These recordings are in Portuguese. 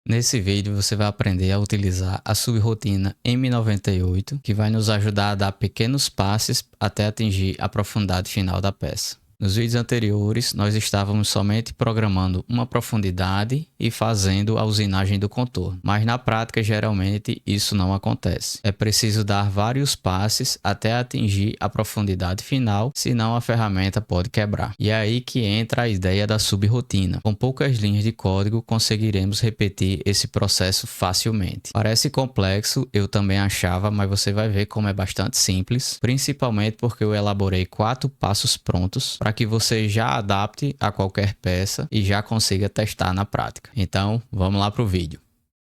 Nesse vídeo você vai aprender a utilizar a subrotina M98, que vai nos ajudar a dar pequenos passes até atingir a profundidade final da peça. Nos vídeos anteriores, nós estávamos somente programando uma profundidade e fazendo a usinagem do contorno, mas na prática, geralmente, isso não acontece. É preciso dar vários passes até atingir a profundidade final, senão a ferramenta pode quebrar. E é aí que entra a ideia da subrotina. Com poucas linhas de código, conseguiremos repetir esse processo facilmente. Parece complexo, eu também achava, mas você vai ver como é bastante simples, principalmente porque eu elaborei 4 passos prontos para que você já adapte a qualquer peça e já consiga testar na prática. Então, vamos lá para o vídeo.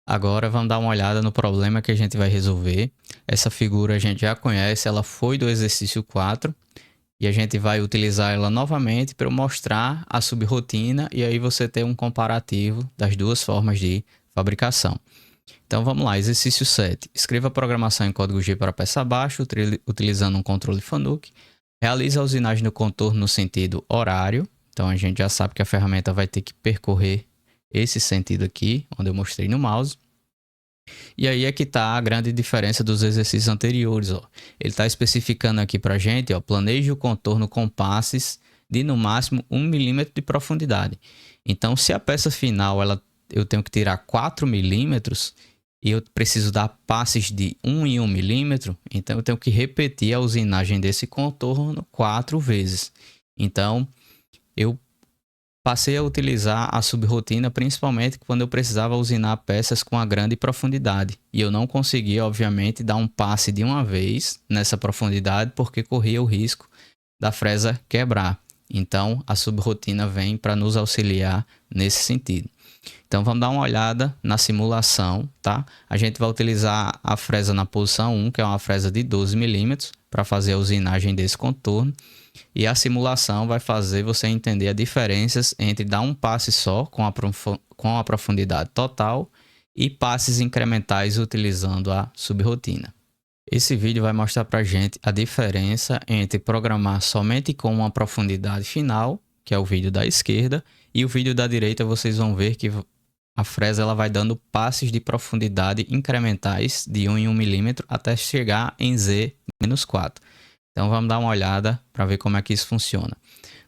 Agora vamos dar uma olhada no problema que a gente vai resolver. Essa figura a gente já conhece, ela foi do exercício 4 e a gente vai utilizar ela novamente para mostrar a subrotina e aí você ter um comparativo das duas formas de fabricação. Então vamos lá, exercício 7. Escreva a programação em código G para a peça abaixo, utilizando um controle Fanuc. Realiza a usinagem do contorno no sentido horário. Então a gente já sabe que a ferramenta vai ter que percorrer esse sentido aqui, onde eu mostrei no mouse. E aí é que está a grande diferença dos exercícios anteriores. Ó. Ele está especificando aqui para a gente, ó, planeje o contorno com passes de no máximo 1 milímetro de profundidade. Então se a peça final eu tenho que tirar 4 milímetros, e eu preciso dar passes de 1 em 1 milímetro, então eu tenho que repetir a usinagem desse contorno 4 vezes. Então, eu passei a utilizar a subrotina principalmente quando eu precisava usinar peças com a grande profundidade. E eu não conseguia, obviamente, dar um passe de uma vez nessa profundidade, porque corria o risco da fresa quebrar. Então, a subrotina vem para nos auxiliar nesse sentido. Então vamos dar uma olhada na simulação, tá? A gente vai utilizar a fresa na posição 1, que é uma fresa de 12 milímetros, para fazer a usinagem desse contorno. E a simulação vai fazer você entender as diferenças entre dar um passe só com a profundidade total e passes incrementais utilizando a subrotina. Esse vídeo vai mostrar para a gente a diferença entre programar somente com uma profundidade final, que é o vídeo da esquerda, e o vídeo da direita vocês vão ver que a fresa ela vai dando passes de profundidade incrementais de 1 em 1 milímetro até chegar em Z-4. Então vamos dar uma olhada para ver como é que isso funciona.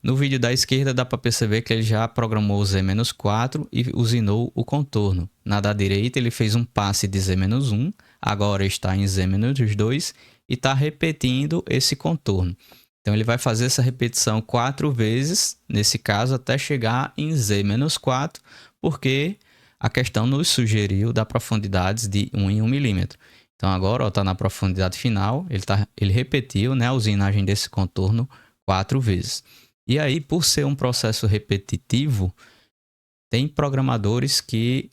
No vídeo da esquerda dá para perceber que ele já programou o Z-4 e usinou o contorno. Na da direita ele fez um passe de Z-1, agora está em Z-2 e está repetindo esse contorno. Então ele vai fazer essa repetição 4 vezes, nesse caso até chegar em Z-4, porque a questão nos sugeriu dar profundidades de 1 em 1 milímetro. Então agora está na profundidade final, ele repetiu, né, a usinagem desse contorno 4 vezes. E aí, por ser um processo repetitivo, tem programadores que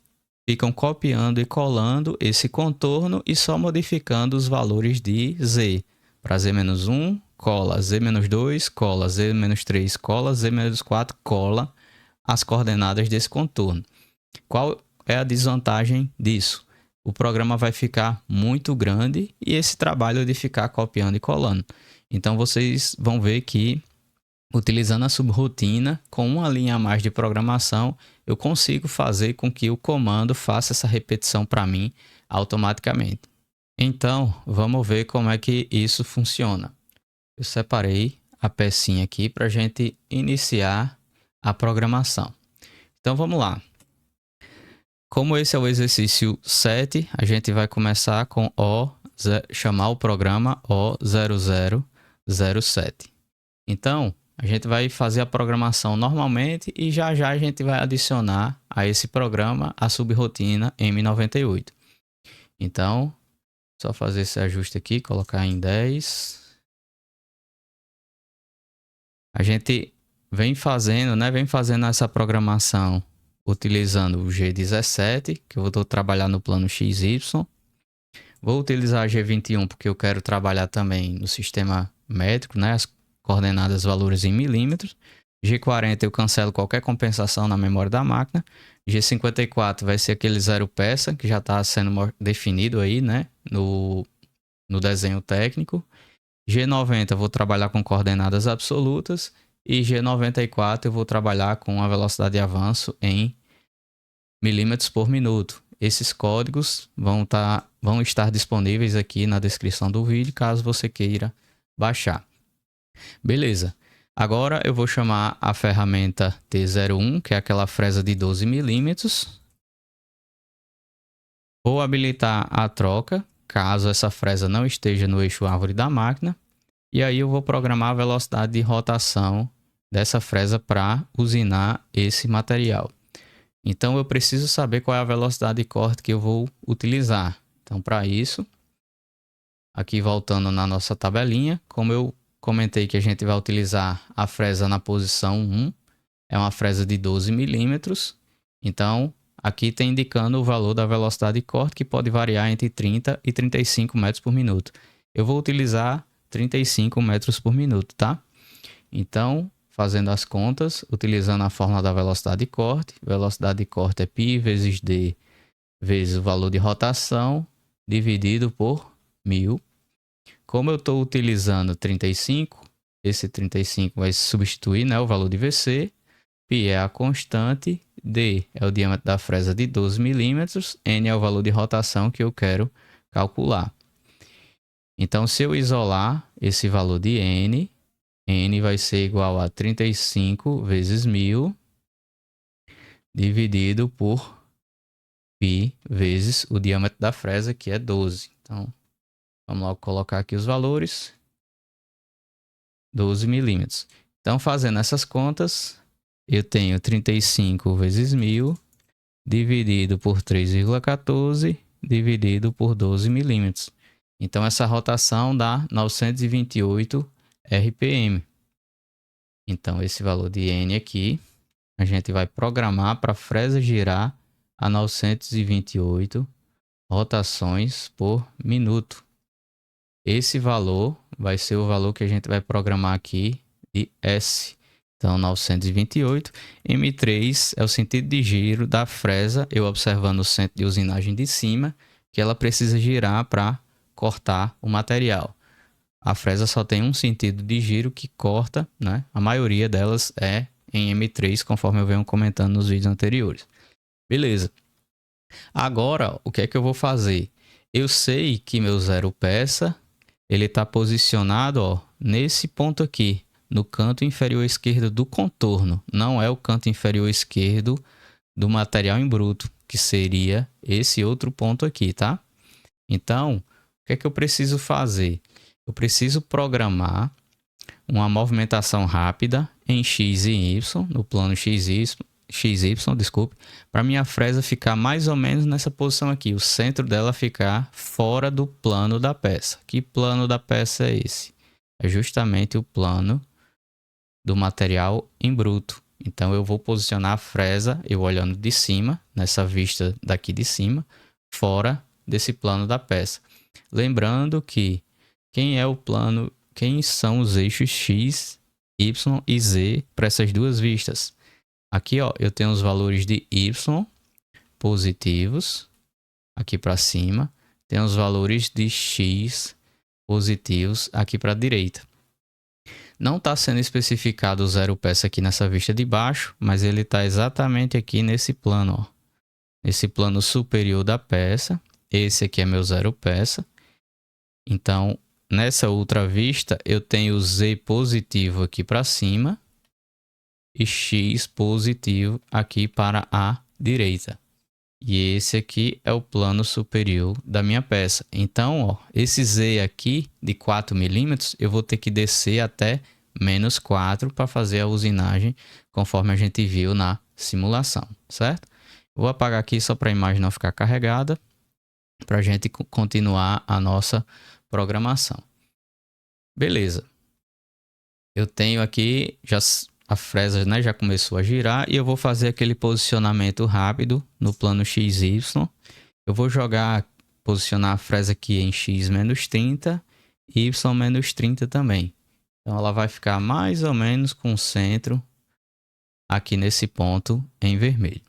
ficam copiando e colando esse contorno e só modificando os valores de Z. Para Z-1, cola, Z-2, cola, Z-3, cola, Z-4, cola as coordenadas desse contorno. Qual é a desvantagem disso? O programa vai ficar muito grande e esse trabalho de ficar copiando e colando. Então vocês vão ver que utilizando a subrotina, com uma linha a mais de programação, eu consigo fazer com que o comando faça essa repetição para mim automaticamente. Então, vamos ver como é que isso funciona. Eu separei a pecinha aqui para a gente iniciar a programação. Então, vamos lá. Como esse é o exercício 7, a gente vai começar com chamar o programa O0007. Então, a gente vai fazer a programação normalmente e já a gente vai adicionar a esse programa a subrotina M98. Então, só fazer esse ajuste aqui, colocar em 10. A gente vem fazendo essa programação utilizando o G17, que eu vou trabalhar no plano XY. Vou utilizar a G21 porque eu quero trabalhar também no sistema métrico, né? As coordenadas valores em milímetros. G40 eu cancelo qualquer compensação na memória da máquina. G54 vai ser aquele zero peça que já está sendo definido aí, né? No desenho técnico. G90 eu vou trabalhar com coordenadas absolutas. E G94 eu vou trabalhar com a velocidade de avanço em milímetros por minuto. Esses códigos vão estar disponíveis aqui na descrição do vídeo, caso você queira baixar. Beleza. Agora eu vou chamar a ferramenta T01, que é aquela fresa de 12 milímetros. Vou habilitar a troca, caso essa fresa não esteja no eixo árvore da máquina. E aí eu vou programar a velocidade de rotação dessa fresa para usinar esse material. Então eu preciso saber qual é a velocidade de corte que eu vou utilizar. Então para isso, aqui voltando na nossa tabelinha, como eu comentei que a gente vai utilizar a fresa na posição 1, é uma fresa de 12 milímetros. Então aqui está indicando o valor da velocidade de corte, que pode variar entre 30 e 35 metros por minuto. Eu vou utilizar 35 metros por minuto, tá? Então, fazendo as contas, utilizando a fórmula da velocidade de corte é π vezes d vezes o valor de rotação dividido por 1000. Como eu estou utilizando 35, esse 35 vai substituir, né, o valor de Vc, π é a constante, d é o diâmetro da fresa de 12 milímetros, n é o valor de rotação que eu quero calcular. Então, se eu isolar esse valor de n vai ser igual a 35 vezes 1000 dividido por π vezes o diâmetro da fresa, que é 12. Então, vamos logo colocar aqui os valores. 12 milímetros. Então, fazendo essas contas, eu tenho 35 vezes 1000 dividido por 3,14 dividido por 12 milímetros. Então, essa rotação dá 928 RPM. Então, esse valor de N aqui, a gente vai programar para a fresa girar a 928 rotações por minuto. Esse valor vai ser o valor que a gente vai programar aqui de S. Então, 928. M3 é o sentido de giro da fresa, eu observando o centro de usinagem de cima, que ela precisa girar para cortar o material. A fresa só tem um sentido de giro que corta, né? A maioria delas é em M3, conforme eu venho comentando nos vídeos anteriores. Beleza. Agora, o que é que eu vou fazer? Eu sei que meu zero peça, ele está posicionado, ó, nesse ponto aqui, no canto inferior esquerdo do contorno. Não é o canto inferior esquerdo do material em bruto, que seria esse outro ponto aqui, tá? Então, o que é que eu preciso fazer? Eu preciso programar uma movimentação rápida em x e y, no plano XY, desculpe, para minha fresa ficar mais ou menos nessa posição aqui, o centro dela ficar fora do plano da peça. Que plano da peça é esse? É justamente o plano do material em bruto. Então eu vou posicionar a fresa, eu olhando de cima, nessa vista daqui de cima, fora desse plano da peça. Lembrando que quem são os eixos X, Y e Z para essas duas vistas? Aqui, ó, eu tenho os valores de Y positivos, aqui para cima. Tenho os valores de X positivos aqui para a direita. Não está sendo especificado o zero peça aqui nessa vista de baixo, mas ele está exatamente aqui nesse plano, ó. Nesse plano superior da peça. Esse aqui é meu zero peça. Então, nessa outra vista, eu tenho Z positivo aqui para cima e X positivo aqui para a direita. E esse aqui é o plano superior da minha peça. Então, ó, esse Z aqui de 4 milímetros, eu vou ter que descer até menos 4 para fazer a usinagem, conforme a gente viu na simulação, certo? Vou apagar aqui só para a imagem não ficar carregada, para a gente continuar a nossa programação. Beleza. Eu tenho aqui, a fresa, né, já começou a girar e eu vou fazer aquele posicionamento rápido no plano XY. Eu vou posicionar a fresa aqui em X menos 30 e Y menos 30 também. Então ela vai ficar mais ou menos com o centro aqui nesse ponto em vermelho.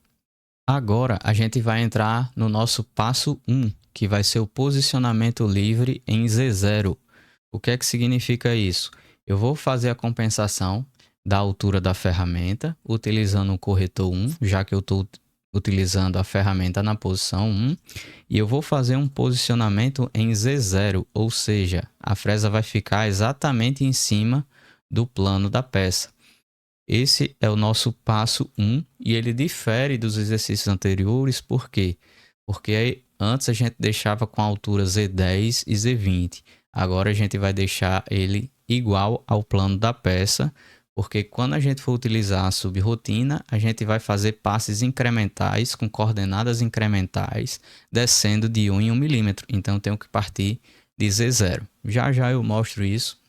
Agora a gente vai entrar no nosso passo 1, que vai ser o posicionamento livre em Z0. O que é que significa isso? Eu vou fazer a compensação da altura da ferramenta utilizando o corretor 1, já que eu estou utilizando a ferramenta na posição 1 e eu vou fazer um posicionamento em Z0, ou seja, a fresa vai ficar exatamente em cima do plano da peça. Esse é o nosso passo 1 e ele difere dos exercícios anteriores, por quê? Porque antes a gente deixava com a altura Z10 e Z20, agora a gente vai deixar ele igual ao plano da peça, porque quando a gente for utilizar a subrrotina, a gente vai fazer passes incrementais com coordenadas incrementais, descendo de 1 em 1 milímetro. Então, eu tenho que partir de Z0. Já já eu mostro isso.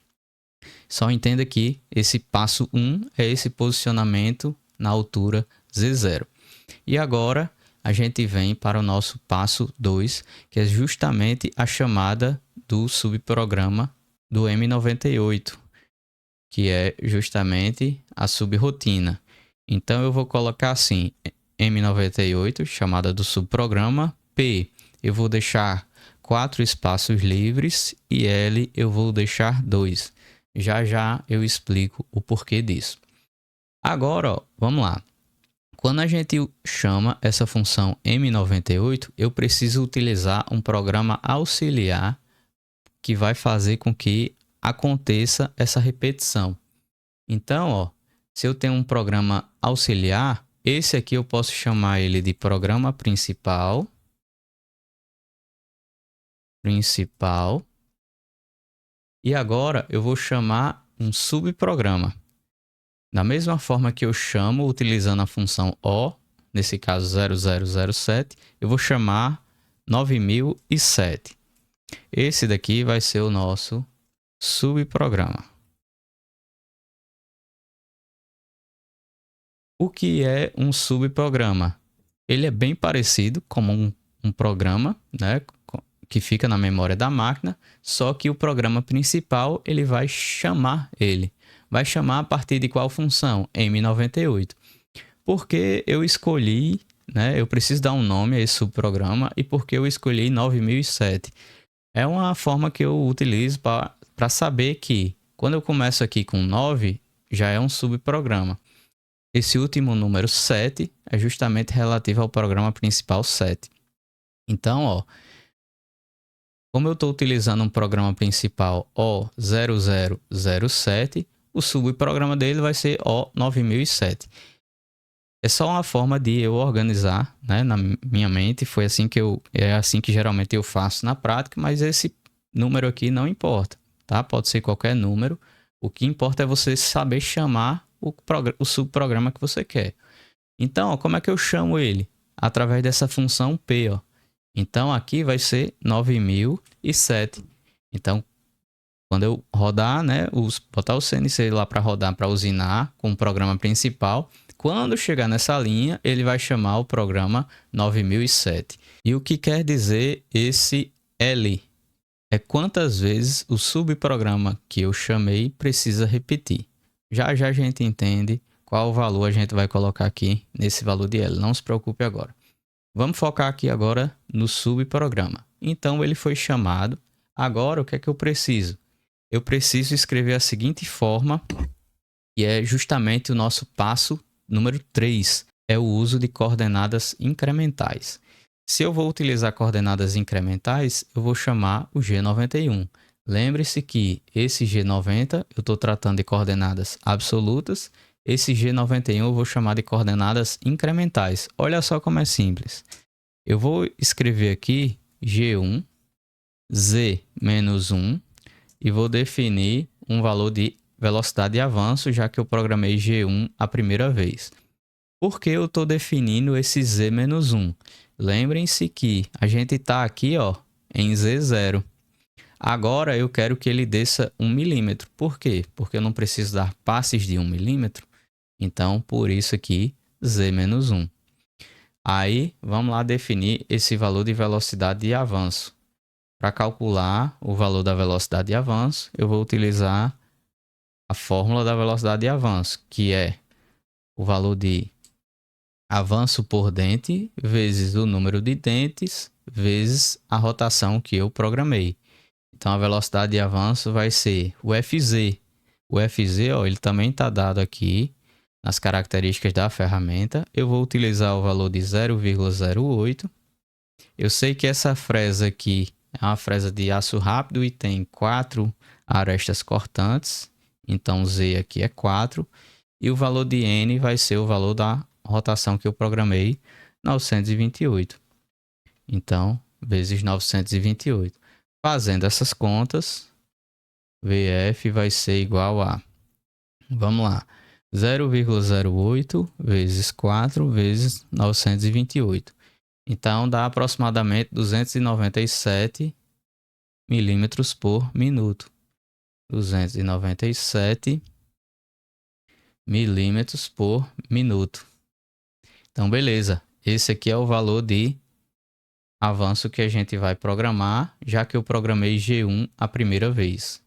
Só entenda que esse passo 1 é esse posicionamento na altura Z0. E agora, a gente vem para o nosso passo 2, que é justamente a chamada do subprograma do M98. Que é justamente a subrrotina. Então, eu vou colocar assim, M98, chamada do subprograma, P, eu vou deixar 4 espaços livres e L eu vou deixar 2. Já já eu explico o porquê disso. Agora, ó, vamos lá. Quando a gente chama essa função M98, eu preciso utilizar um programa auxiliar que vai fazer com que aconteça essa repetição. Então, ó, se eu tenho um programa auxiliar, esse aqui eu posso chamar ele de programa principal. E agora eu vou chamar um subprograma. Da mesma forma que eu chamo utilizando a função O, nesse caso 0007, eu vou chamar 9007. Esse daqui vai ser o nosso subprograma. O que é um subprograma? Ele é bem parecido com um programa, né, que fica na memória da máquina, só que o programa principal ele vai chamar ele. Vai chamar a partir de qual função? M98. Porque eu escolhi, né, eu preciso dar um nome a esse subprograma e porque eu escolhi 9007. É uma forma que eu utilizo para saber que quando eu começo aqui com 9, já é um subprograma. Esse último número 7 é justamente relativo ao programa principal 7. Então, ó, como eu estou utilizando um programa principal O0007, o subprograma dele vai ser O9007. É só uma forma de eu organizar, né, na minha mente. É assim que geralmente eu faço na prática, mas esse número aqui não importa, tá? Pode ser qualquer número. O que importa é você saber chamar o subprograma que você quer. Então, ó, como é que eu chamo ele? Através dessa função P, ó. Então, aqui vai ser 9007. Então, quando eu rodar, né, botar o CNC lá para rodar, para usinar com o programa principal, quando chegar nessa linha, ele vai chamar o programa 9007. E o que quer dizer esse L? É quantas vezes o subprograma que eu chamei precisa repetir. Já já a gente entende qual valor a gente vai colocar aqui nesse valor de L. Não se preocupe agora. Vamos focar aqui agora no subprograma. Então, ele foi chamado. Agora, o que é que eu preciso? Eu preciso escrever a seguinte forma, que é justamente o nosso passo número 3. É o uso de coordenadas incrementais. Se eu vou utilizar coordenadas incrementais, eu vou chamar o G91. Lembre-se que esse G90 eu estou tratando de coordenadas absolutas. Esse G91 eu vou chamar de coordenadas incrementais. Olha só como é simples. Eu vou escrever aqui G1, Z-1 e vou definir um valor de velocidade de avanço, já que eu programei G1 a primeira vez. Por que eu estou definindo esse Z-1? Lembrem-se que a gente está aqui, ó, em Z0. Agora eu quero que ele desça 1 milímetro. Por quê? Porque eu não preciso dar passes de 1 milímetro. Então, por isso aqui, Z-1. Aí, vamos lá definir esse valor de velocidade de avanço. Para calcular o valor da velocidade de avanço, eu vou utilizar a fórmula da velocidade de avanço, que é o valor de avanço por dente vezes o número de dentes vezes a rotação que eu programei. Então, a velocidade de avanço vai ser o FZ. O FZ, ó, ele também está dado aqui nas características da ferramenta, eu vou utilizar o valor de 0,08. Eu sei que essa fresa aqui é uma fresa de aço rápido e tem 4 arestas cortantes, então Z aqui é 4, e o valor de N vai ser o valor da rotação que eu programei, 928. Então, vezes 928. Fazendo essas contas, VF vai ser igual a, vamos lá, 0,08 vezes 4 vezes 928. Então, dá aproximadamente 297 milímetros por minuto. 297 milímetros por minuto. Então, beleza. Esse aqui é o valor de avanço que a gente vai programar, já que eu programei G1 a primeira vez.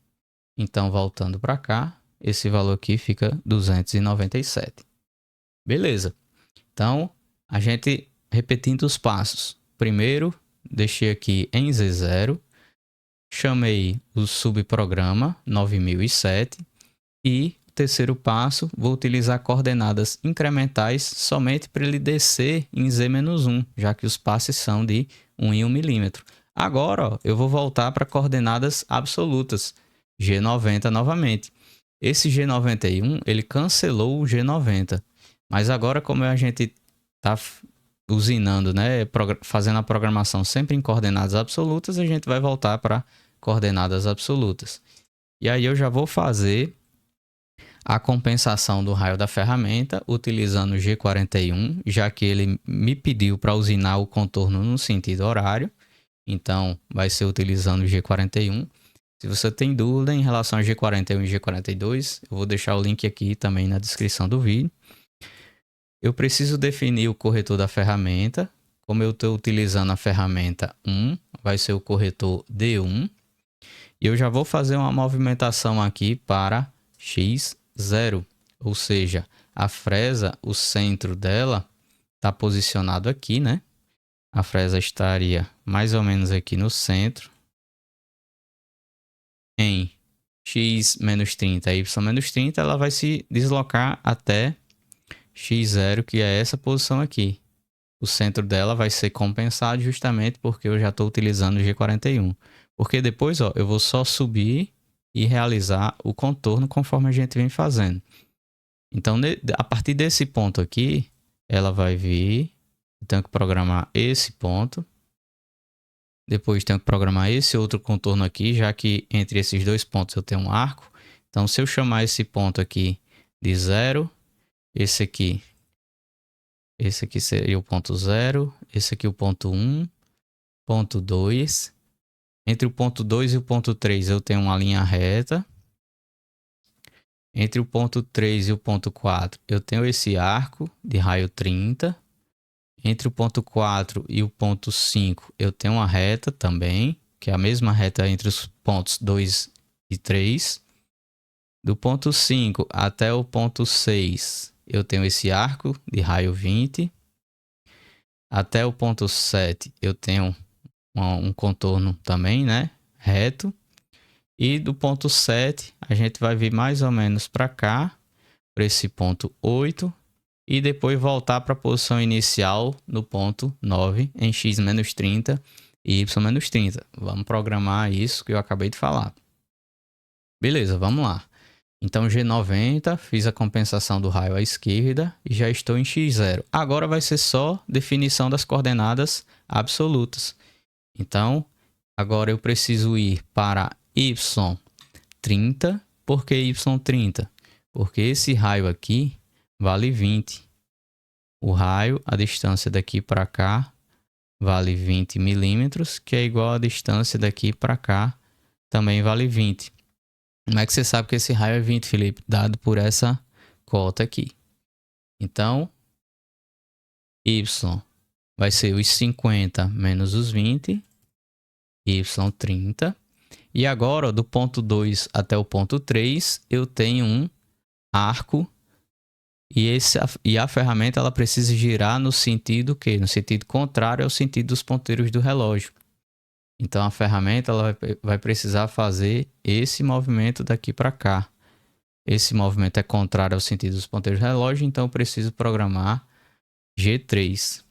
Então, voltando para cá, esse valor aqui fica 297. Beleza. Então, a gente repetindo os passos. Primeiro, deixei aqui em Z0, chamei o subprograma 9007 e terceiro passo, vou utilizar coordenadas incrementais somente para ele descer em Z-1, já que os passes são de 1 em 1 milímetro. Agora, ó, eu vou voltar para coordenadas absolutas, G90 novamente. Esse G91, ele cancelou o G90, mas agora como a gente está usinando, né, fazendo a programação sempre em coordenadas absolutas, a gente vai voltar para coordenadas absolutas. E aí eu já vou fazer a compensação do raio da ferramenta utilizando o G41, já que ele me pediu para usinar o contorno no sentido horário. Então, vai ser utilizando o G41. Se você tem dúvida em relação a G41 e G42, eu vou deixar o link aqui também na descrição do vídeo. Eu preciso definir o corretor da ferramenta. Como eu estou utilizando a ferramenta 1, vai ser o corretor D1. E eu já vou fazer uma movimentação aqui para X0, ou seja, a fresa, o centro dela está posicionado aqui, né? A fresa estaria mais ou menos aqui no centro, em x-30, y-30, ela vai se deslocar até x0, que é essa posição aqui. O centro dela vai ser compensado justamente porque eu já estou utilizando o G41. Porque depois, ó, eu vou só subir e realizar o contorno conforme a gente vem fazendo. Então, a partir desse ponto aqui, ela vai vir, eu tenho que programar esse ponto. Depois tenho que programar esse outro contorno aqui, já que entre esses dois pontos eu tenho um arco. Então, se eu chamar esse ponto aqui de 0, esse aqui seria o ponto 0, esse aqui o ponto 1, ponto 2. Entre o ponto 2 e o ponto 3 eu tenho uma linha reta. Entre o ponto 3 e o ponto 4 eu tenho esse arco de raio 30. Entre o ponto 4 e o ponto 5 eu tenho uma reta também, que é a mesma reta entre os pontos 2 e 3. Do ponto 5 até o ponto 6 eu tenho esse arco de raio 20. Até o ponto 7 eu tenho um contorno também, né, reto. E do ponto 7 a gente vai vir mais ou menos para cá, para esse ponto 8. E depois voltar para a posição inicial no ponto 9 em x-30 e y-30. Vamos programar isso que eu acabei de falar. Beleza, vamos lá. Então G90, fiz a compensação do raio à esquerda e já estou em x0. Agora vai ser só definição das coordenadas absolutas. Então, agora eu preciso ir para y30. Por que y30? Porque esse raio aqui vale 20. O raio, a distância daqui para cá, vale 20 milímetros, que é igual à distância daqui para cá, também vale 20. Como é que você sabe que esse raio é 20, Felipe? Dado por essa cota aqui. Então, y vai ser os 50 menos os 20, y30. E agora, do ponto 2 até o ponto 3, eu tenho um arco. E a ferramenta ela precisa girar no sentido que? No sentido contrário ao sentido dos ponteiros do relógio. Então a ferramenta ela vai precisar fazer esse movimento daqui para cá. Esse movimento é contrário ao sentido dos ponteiros do relógio, então eu preciso programar G3.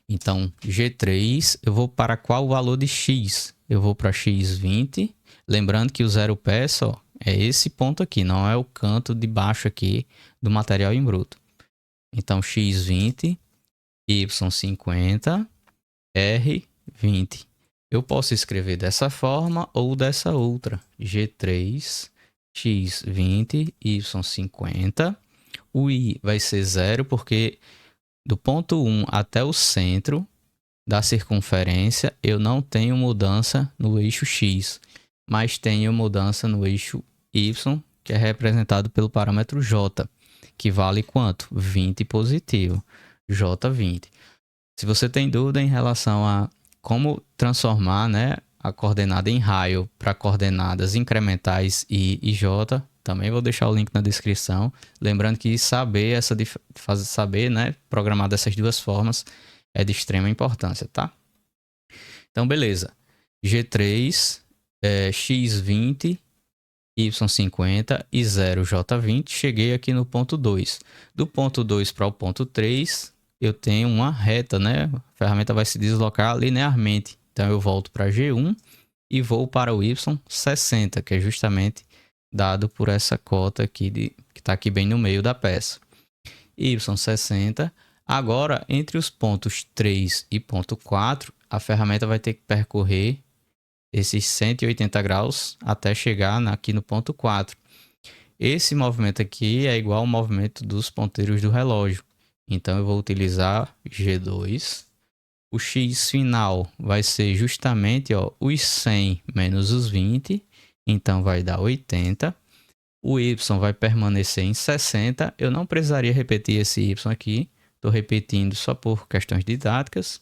Então, G3, eu vou para qual valor de X? Eu vou para X20. Lembrando que o zero peça, ó, é esse ponto aqui, não é o canto de baixo aqui do material em bruto. Então, X20, Y50, R20. Eu posso escrever dessa forma ou dessa outra. G3, X20, Y50. O I vai ser 0 porque do ponto 1 até o centro da circunferência eu não tenho mudança no eixo X, mas tenho mudança no eixo Y, que é representado pelo parâmetro J, que vale quanto? 20 positivo, J20. Se você tem dúvida em relação a como transformar, né, a coordenada em raio para coordenadas incrementais I e J, também vou deixar o link na descrição. Lembrando que saber, né, programar dessas duas formas é de extrema importância, tá? Então, beleza. G3, X20, Y50 e 0, J20. Cheguei aqui no ponto 2. Do ponto 2 para o ponto 3, eu tenho uma reta, né? A ferramenta vai se deslocar linearmente. Então, eu volto para G1 e vou para o Y60, que é justamente dado por essa cota aqui, que está aqui bem no meio da peça. Y60. Agora, entre os pontos 3 e ponto 4, a ferramenta vai ter que percorrer esses 180 graus até chegar aqui no ponto 4. Esse movimento aqui é igual ao movimento dos ponteiros do relógio. Então, eu vou utilizar G2. O X final vai ser justamente, ó, os 100 menos os 20. Então, vai dar 80. O Y vai permanecer em 60. Eu não precisaria repetir esse Y aqui. Estou repetindo só por questões didáticas.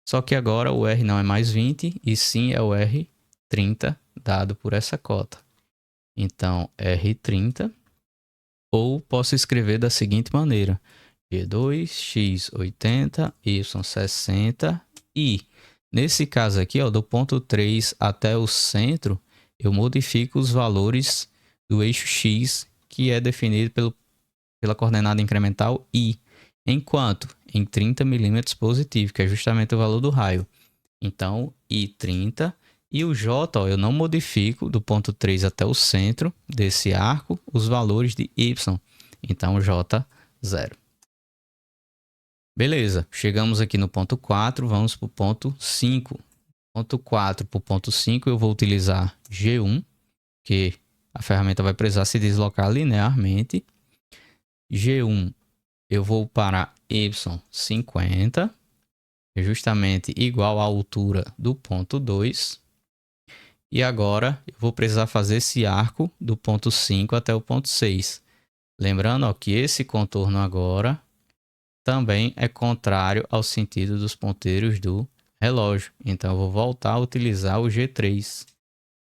Só que agora o R não é mais 20, e sim é o R30, dado por essa cota. Então, R30. Ou posso escrever da seguinte maneira. G2, X80, Y60 e, nesse caso aqui, ó, do ponto 3 até o centro, eu modifico os valores do eixo X, que é definido pela coordenada incremental I, enquanto em 30 milímetros positivo, que é justamente o valor do raio. Então, I30 e o J, ó, eu não modifico do ponto 3 até o centro desse arco os valores de Y. Então, J0. Beleza, chegamos aqui no ponto 4, vamos para o ponto 5. Ponto 4 para o ponto 5 eu vou utilizar G1, que a ferramenta vai precisar se deslocar linearmente. G1 eu vou para Y50, justamente igual à altura do ponto 2. E agora eu vou precisar fazer esse arco do ponto 5 até o ponto 6. Lembrando, ó, que esse contorno agora também é contrário ao sentido dos ponteiros do relógio. Então, eu vou voltar a utilizar o G3.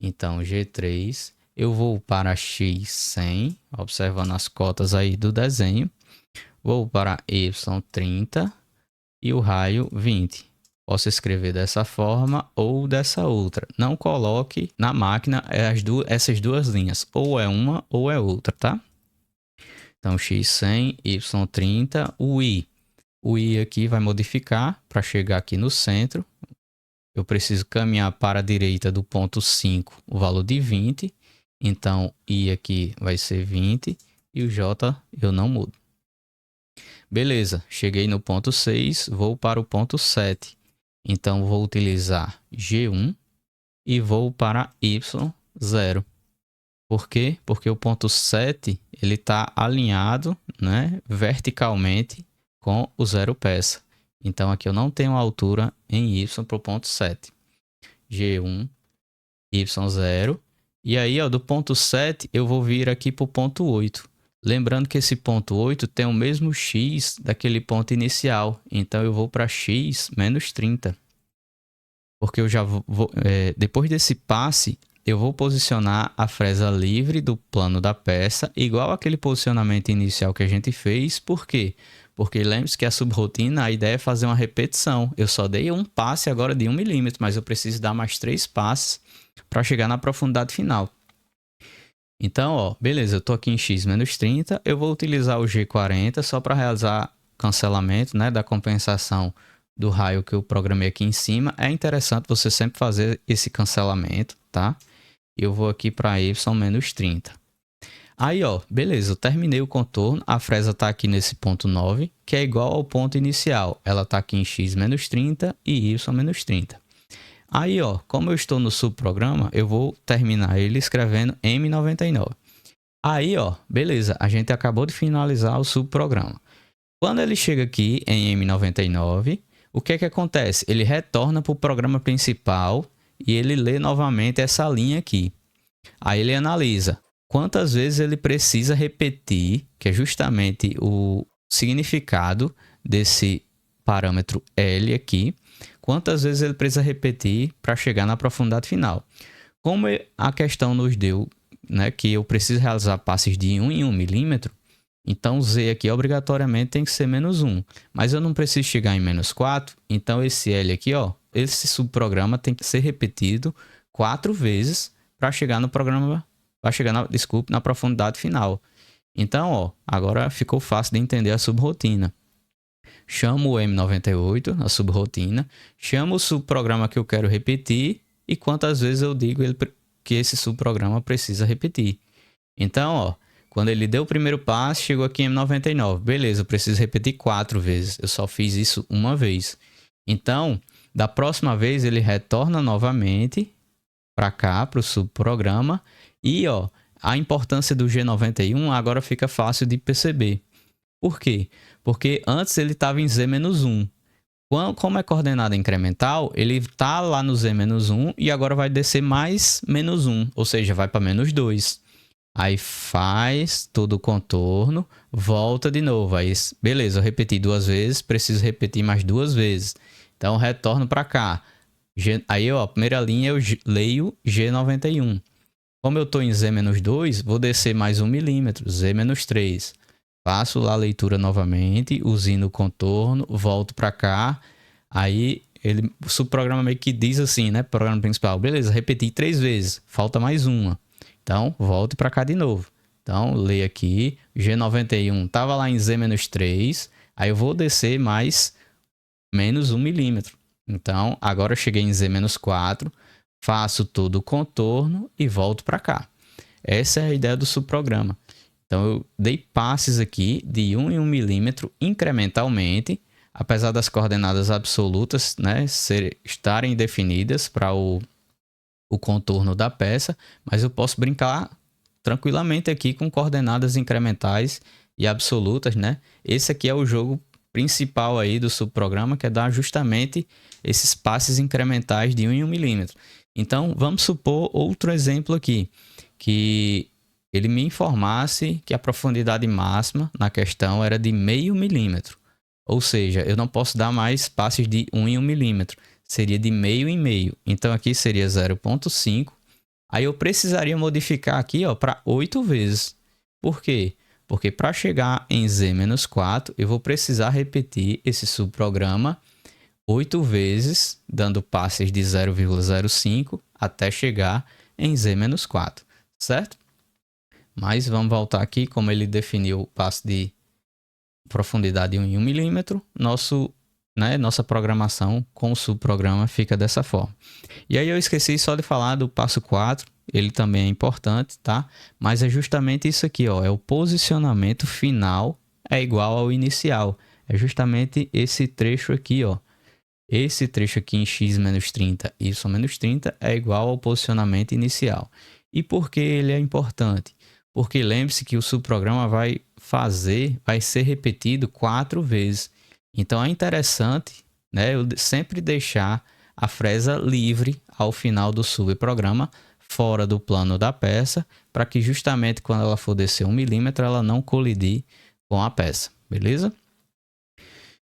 Então, G3, eu vou para X100, observando as cotas aí do desenho. Vou para Y30 e o raio 20. Posso escrever dessa forma ou dessa outra. Não coloque na máquina essas duas linhas. Ou é uma ou é outra, tá? Então, X100, Y30, o I. O I aqui vai modificar para chegar aqui no centro. Eu preciso caminhar para a direita do ponto 5, o valor de 20. Então, I aqui vai ser 20 e o J eu não mudo. Beleza, cheguei no ponto 6, vou para o ponto 7. Então, vou utilizar G1 e vou para Y0. Por quê? Porque o ponto 7 ele está alinhado, né, verticalmente com o zero peça. Então, aqui eu não tenho altura em Y para o ponto 7. G1, Y0. E aí, ó, do ponto 7, eu vou vir aqui para o ponto 8. Lembrando que esse ponto 8 tem o mesmo X daquele ponto inicial. Então, eu vou para X menos 30. Porque eu já depois desse passe, eu vou posicionar a fresa livre do plano da peça, igual aquele posicionamento inicial que a gente fez. Por quê? Porque lembre-se que a subrotina, a ideia é fazer uma repetição. Eu só dei um passe agora de 1 milímetro, mas eu preciso dar mais 3 passes para chegar na profundidade final. Então, ó, beleza, eu tô aqui em x menos 30, eu vou utilizar o G40 só para realizar cancelamento, né, da compensação do raio que eu programei aqui em cima. É interessante você sempre fazer esse cancelamento, tá? Eu vou aqui para y menos 30. Aí, ó, beleza, eu terminei o contorno, a fresa está aqui nesse ponto 9, que é igual ao ponto inicial. Ela está aqui em x menos 30 e y menos 30. Aí, ó, como eu estou no subprograma, eu vou terminar ele escrevendo M99. Aí, ó, beleza, a gente acabou de finalizar o subprograma. Quando ele chega aqui em M99, o que é que acontece? Ele retorna para o programa principal e ele lê novamente essa linha aqui. Aí ele analisa quantas vezes ele precisa repetir, que é justamente o significado desse parâmetro L aqui, quantas vezes ele precisa repetir para chegar na profundidade final. Como a questão nos deu, né, que eu preciso realizar passes de 1 em 1 milímetro, então Z aqui obrigatoriamente tem que ser menos 1. Mas eu não preciso chegar em menos 4, então esse L aqui, ó, esse subprograma tem que ser repetido 4 vezes para chegar no programa, para chegar na profundidade final. Então, ó, agora ficou fácil de entender a subrotina. Chamo o M98, a subrotina, chamo o subprograma que eu quero repetir e quantas vezes eu digo que esse subprograma precisa repetir. Então, ó, quando ele deu o primeiro passo, chegou aqui em M99. Beleza, eu preciso repetir 4 vezes. Eu só fiz isso uma vez. Então, da próxima vez, ele retorna novamente para cá, para o subprograma. E, ó, a importância do G91 agora fica fácil de perceber. Por quê? Porque antes ele estava em Z-1. Como é coordenada incremental, ele está lá no Z-1 e agora vai descer mais -1, ou seja, vai para -2. Aí faz todo o contorno, volta de novo. Aí, beleza, eu repeti 2 vezes, preciso repetir mais 2 vezes. Então, retorno para cá. Aí, ó, a primeira linha eu leio G91. Como eu estou em Z-2, vou descer mais 1 milímetro, Z-3. Faço lá a leitura novamente, usando o contorno, volto para cá. Aí, o subprograma meio que diz assim, né? Programa principal. Beleza, repeti 3 vezes, falta mais uma. Então, volto para cá de novo. Então, leio aqui, G91 estava lá em Z-3, aí eu vou descer mais menos 1 milímetro. Então, agora eu cheguei em Z-4, faço todo o contorno e volto para cá. Essa é a ideia do subprograma. Então, eu dei passes aqui de 1 em 1 milímetro incrementalmente, apesar das coordenadas absolutas, né, estarem definidas para o contorno da peça, mas eu posso brincar tranquilamente aqui com coordenadas incrementais e absolutas, né? Esse aqui é o jogo principal aí do subprograma, que é dar justamente esses passes incrementais de 1 em 1 milímetro. Então, vamos supor outro exemplo aqui, que ele me informasse que a profundidade máxima na questão era de meio milímetro. Ou seja, eu não posso dar mais passes de 1 em 1 milímetro. Seria de meio em meio. Então, aqui seria 0,5. Aí eu precisaria modificar aqui para 8 vezes. Por quê? Porque para chegar em Z-4, eu vou precisar repetir esse subprograma 8 vezes, dando passes de 0,05 até chegar em Z-4, certo? Mas vamos voltar aqui, como ele definiu o passo de profundidade 1 em 1 milímetro, nossa programação com o subprograma fica dessa forma. E aí eu esqueci só de falar do passo 4, ele também é importante, tá? Mas é justamente isso aqui, ó, é o posicionamento final é igual ao inicial. É justamente esse trecho aqui, ó. Esse trecho aqui em x menos 30 e y menos 30 é igual ao posicionamento inicial. E por que ele é importante? Porque lembre-se que o subprograma vai ser repetido 4 vezes. Então é interessante, né, eu sempre deixar a fresa livre ao final do subprograma, fora do plano da peça, para que justamente quando ela for descer 1 milímetro, ela não colidir com a peça, beleza?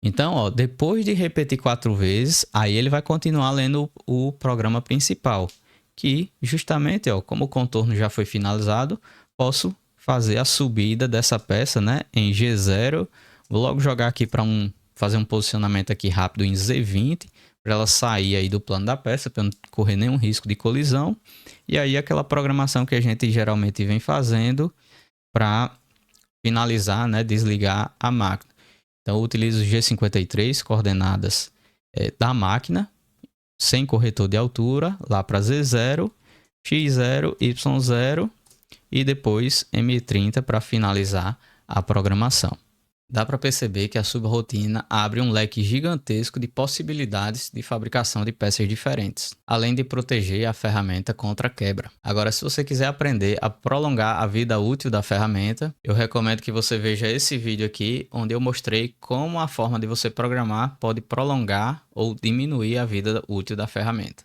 Então, ó, depois de repetir 4 vezes, aí ele vai continuar lendo o programa principal, que justamente, ó, como o contorno já foi finalizado, posso fazer a subida dessa peça, né, em G0. Vou logo jogar aqui para fazer um posicionamento aqui rápido em Z20, para ela sair aí do plano da peça, para não correr nenhum risco de colisão. E aí aquela programação que a gente geralmente vem fazendo para finalizar, né, desligar a máquina. Então eu utilizo o G53, coordenadas da máquina, sem corretor de altura, lá para Z0, X0, Y0 e depois M30 para finalizar a programação. Dá para perceber que a subrotina abre um leque gigantesco de possibilidades de fabricação de peças diferentes, além de proteger a ferramenta contra quebra. Agora, se você quiser aprender a prolongar a vida útil da ferramenta, eu recomendo que você veja esse vídeo aqui, onde eu mostrei como a forma de você programar pode prolongar ou diminuir a vida útil da ferramenta.